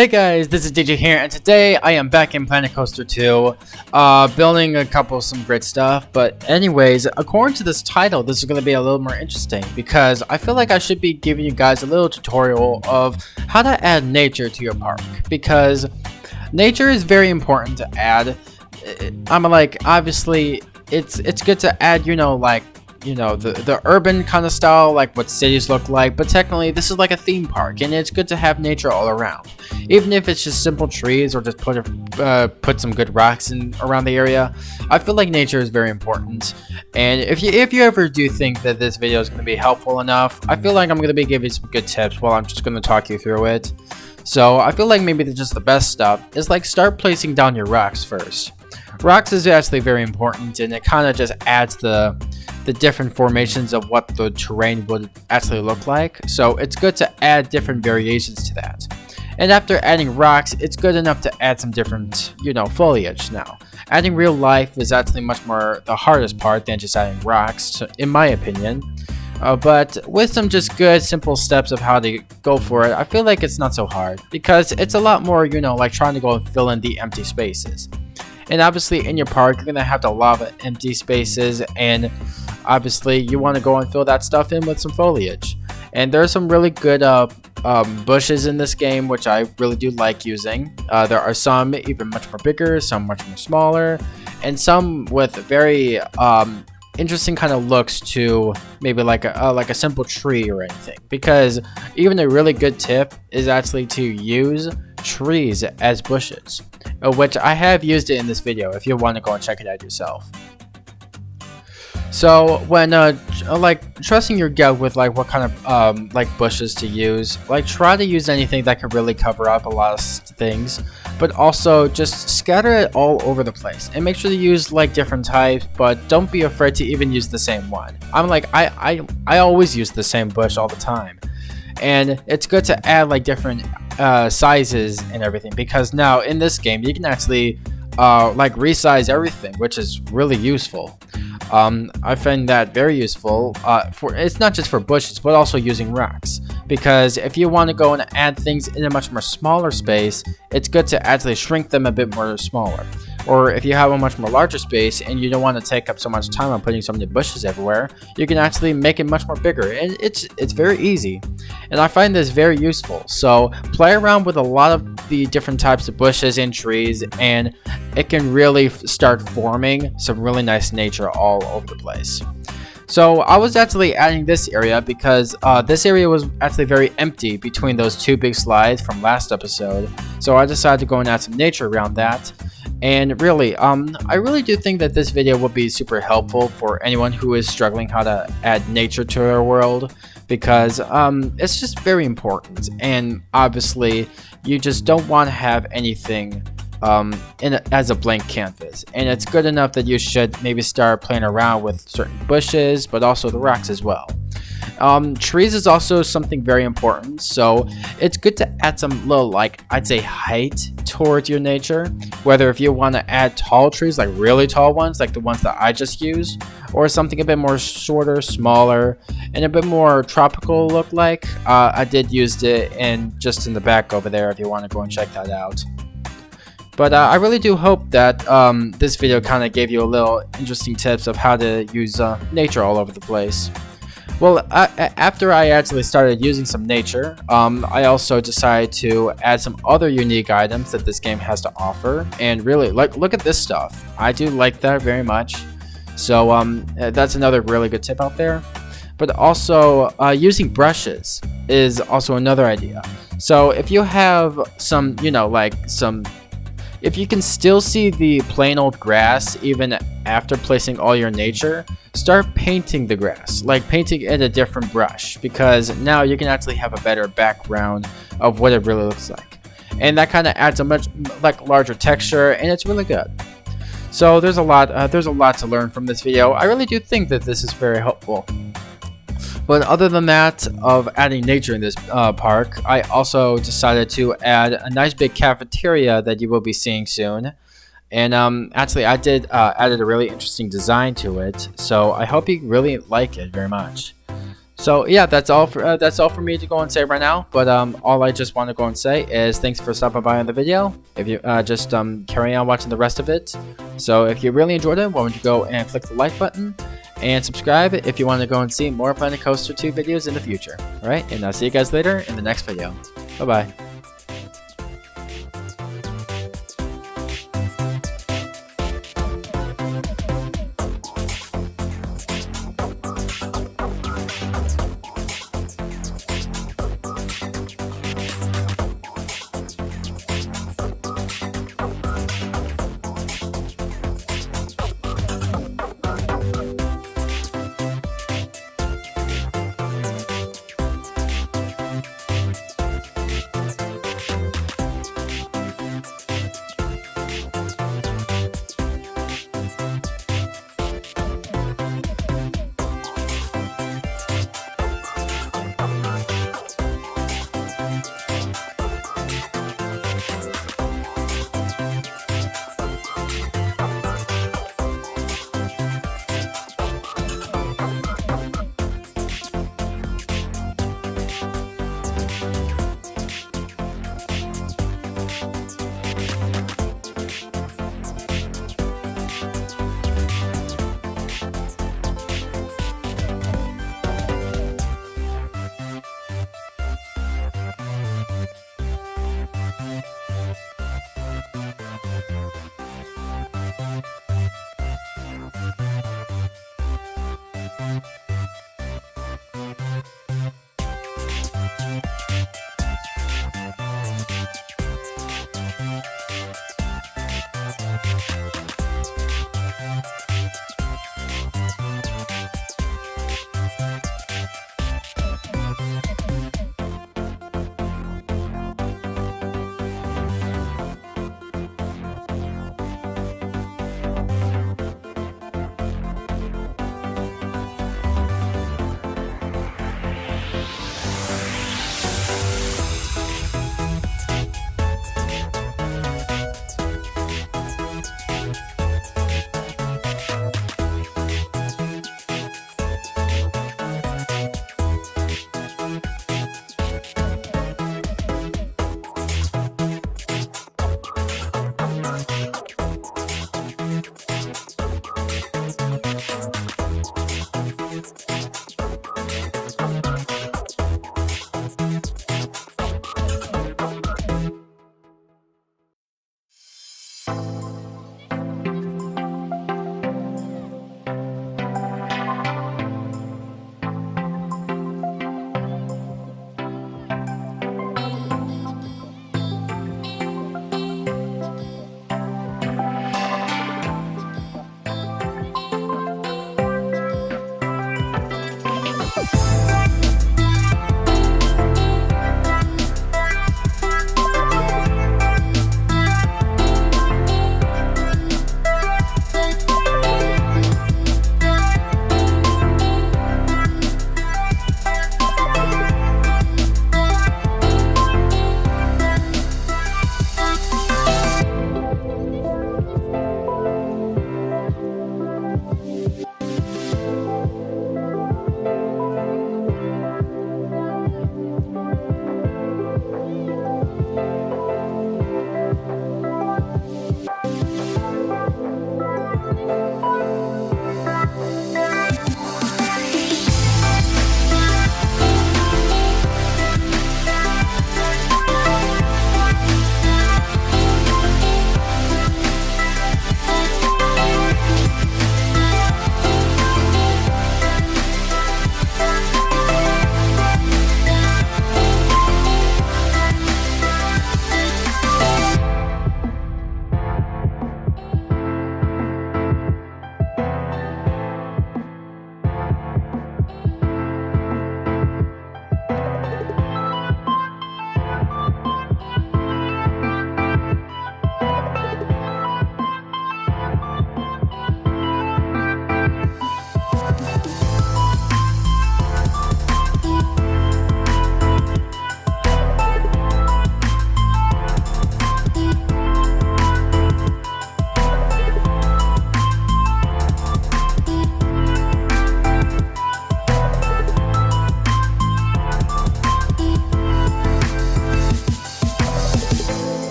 Hey guys, this is DJ here, and today I am back in Planet Coaster 2, building some great stuff. But anyways, according to this title, this is going to be a little more interesting because I feel like I should be giving you guys a little tutorial of how to add nature to your park, because nature is very important to add. Obviously, it's good to add, the urban kind of style, like what cities look like, but technically this is like a theme park, and it's good to have nature all around, even if it's just simple trees or just put some good rocks in around the area. I feel like nature is very important, and if you ever do think that this video is going to be helpful enough, I feel like I'm going to be giving some good tips while I'm just going to talk you through it. So I feel like maybe just the best stuff is like start placing down your rocks first. Rocks is actually very important, and it kind of just adds the different formations of what the terrain would actually look like. So it's good to add different variations to that. And after adding rocks, it's good enough to add some different, foliage now. Adding real life is actually much more the hardest part than just adding rocks, in my opinion. But with some just good, simple steps of how to go for it, I feel like it's not so hard, because it's a lot more, like trying to go and fill in the empty spaces. And obviously in your park, you're going to have a lot of empty spaces, and obviously you want to go and fill that stuff in with some foliage. And there's some really good bushes in this game, which I really do like using. There are some even much more bigger, some much more smaller, and some with very interesting kind of looks to maybe like a simple tree or anything. Because even a really good tip is actually to use trees as bushes, which I have used it in this video if you want to go and check it out yourself. So when trusting your gut with like what kind of bushes to use, try to use anything that could really cover up a lot of things, but also just scatter it all over the place and make sure to use like different types, but don't be afraid to even use the same one. I always use the same bush all the time, and it's good to add like different sizes and everything, because now in this game you can actually resize everything, which is really useful. I find that very useful it's not just for bushes, but also using rocks, because if you want to go and add things in a much more smaller space, it's good to actually shrink them a bit more smaller. Or if you have a much more larger space and you don't want to take up so much time on putting so many bushes everywhere, you can actually make it much more bigger, and it's very easy, and I find this very useful. So play around with a lot of the different types of bushes and trees, and it can really start forming some really nice nature all over the place. So I was actually adding this area because this area was actually very empty between those two big slides from last episode, so I decided to go and add some nature around that. And really, I really do think that this video will be super helpful for anyone who is struggling how to add nature to their world, because it's just very important, and obviously you just don't want to have anything as a blank canvas, and it's good enough that you should maybe start playing around with certain bushes, but also the rocks as well. Trees is also something very important, so it's good to add some little, I'd say, height towards your nature, whether if you want to add tall trees, like really tall ones, like the ones that I just used, or something a bit more shorter, smaller, and a bit more tropical look like. I did use it just in the back over there if you want to go and check that out. But I really do hope that this video kind of gave you a little interesting tips of how to use nature all over the place. Well, after I actually started using some nature, I also decided to add some other unique items that this game has to offer. And really, look at this stuff. I do like that very much. So that's another really good tip out there. But also, using brushes is also another idea. So if you have some, if you can still see the plain old grass even after placing all your nature, start painting the grass, painting it a different brush, because now you can actually have a better background of what it really looks like, and that kind of adds a much larger texture, and it's really good. So there's a lot to learn from this video. I really do think that this is very helpful. But other than that, of adding nature in this park, I also decided to add a nice big cafeteria that you will be seeing soon. And actually, I added a really interesting design to it, so I hope you really like it very much. So yeah, that's all for me to go and say right now. But all I just want to go and say is thanks for stopping by on the video. If you just carry on watching the rest of it. So if you really enjoyed it, why don't you go and click the like button and subscribe if you want to go and see more Planet Coaster 2 videos in the future. All right, and I'll see you guys later in the next video. Bye bye.